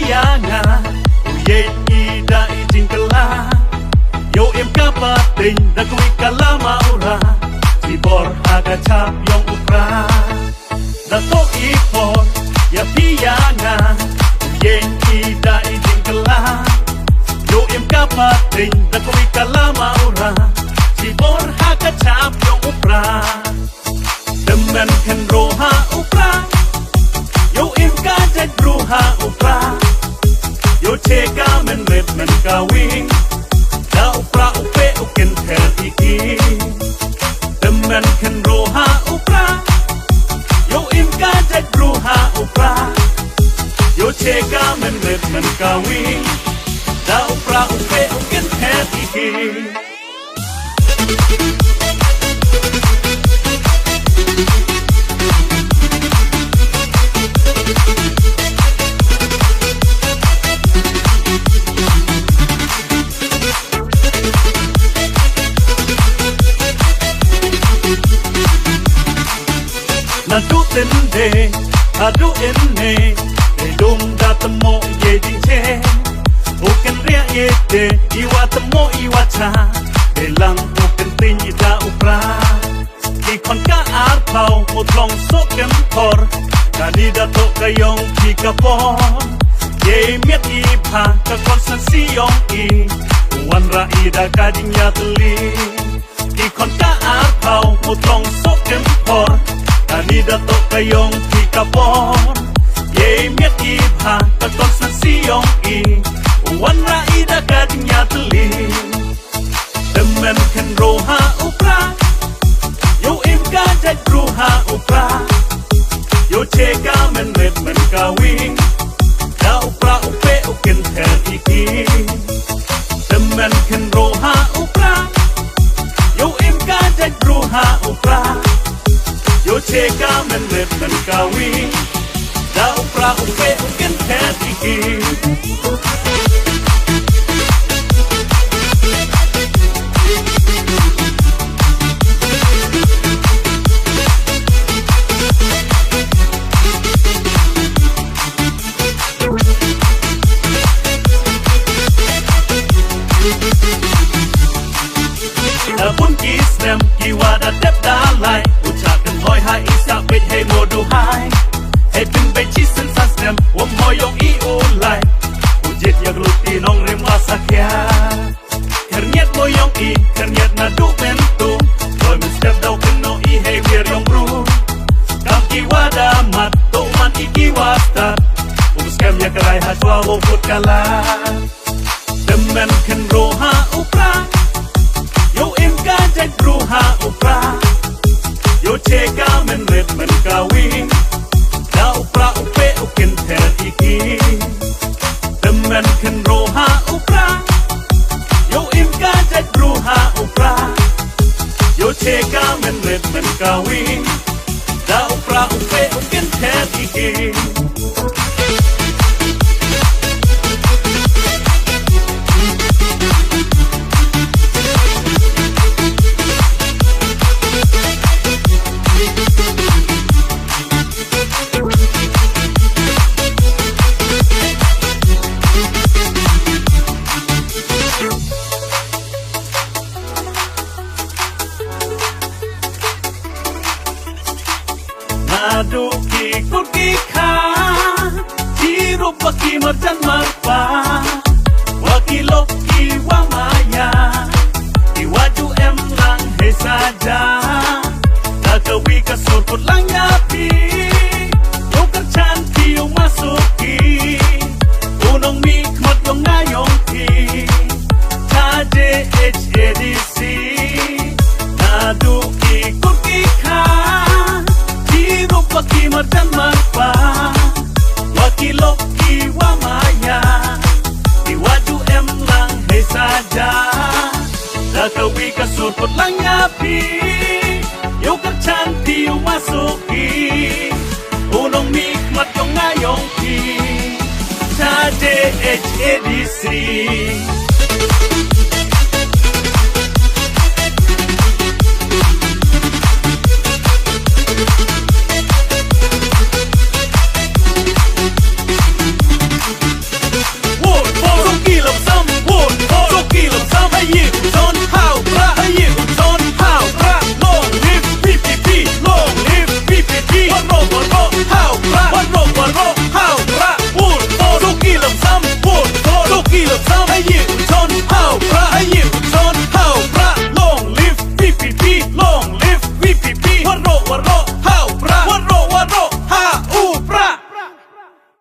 pianga Uye ida ijingkala Yo im kapating da kui kalama ura Sibor aga chap yong upra Da to ikor ya pianga Uye ida ijingkala Yo im kapating da kui kalama ura Sibor aga chap yong upra Demen ken roha upra Yo im kajet roha upra Yo chega men red men kawing Da upra upe uken tel iki Demen ken roha upra Yo im kajet roha upra Yo chega men red men kawing Da upra upe uken tel iki Adu tende, adu enne, edom datamo ye dinche. Oken ria yete, iwa tamo iwa cha, elang oken tinyi da upra. Ki kon ka arpau, utlong soken por, kanida to kayong ki kapon. Ye miet ipa, ka konsan siyong i, uwan ra ida kading yatuli. Ki kon ka arpau, utlong soken por, Kanida to kayong kikapon Ye miet ibha Takot sa siyong i Uwan ra ida kading yatuli Demen ken roha upra Yo im kajay roha upra Yo chega men red men kawing Da upra upe uken tel iki Demen ken roha upra Yo im kajay roha upra Yo chega men red men kawing Da upra upe uken tel iki Da pun kisnem kiwa da tep dalai Ucakan hoi hai isa bet hei modu hai Hei pin bet chisen sasnem Wam hoi yong i ulai Ujit yak luti nong rim wasakya Kernyet mo yong i Kernyet na du bentu Hoi men step daw keno i hei wir yong bru Kam kiwa da mat To man i kiwa stat Umuskem yak rai haswa woput kalat Demen ken roha upra Yo im kajay roha upra Yo chega men red men kawing Da upra upe uken tel iki Demen ken roha upra Yo im kajay roha upra Yo chega men red men kawing Da upra upe uken tel iki Adu ki kurki kha Hiru paki marjan marpa Wakilo ki wamaya Iwaju em lang he saja Nagawi ka surput lang yapi Yukar chanti yung masuki Unong mikmat yung ngayong ki Chade HADC Adu ki kurki kha Paki marjan marpa Wakilo iwa maya Iwaju em lang he saja Nagawi ka surput lang yapi Yukar chanti yung masuki Unong mikmat yung ngayong ki Chade HADC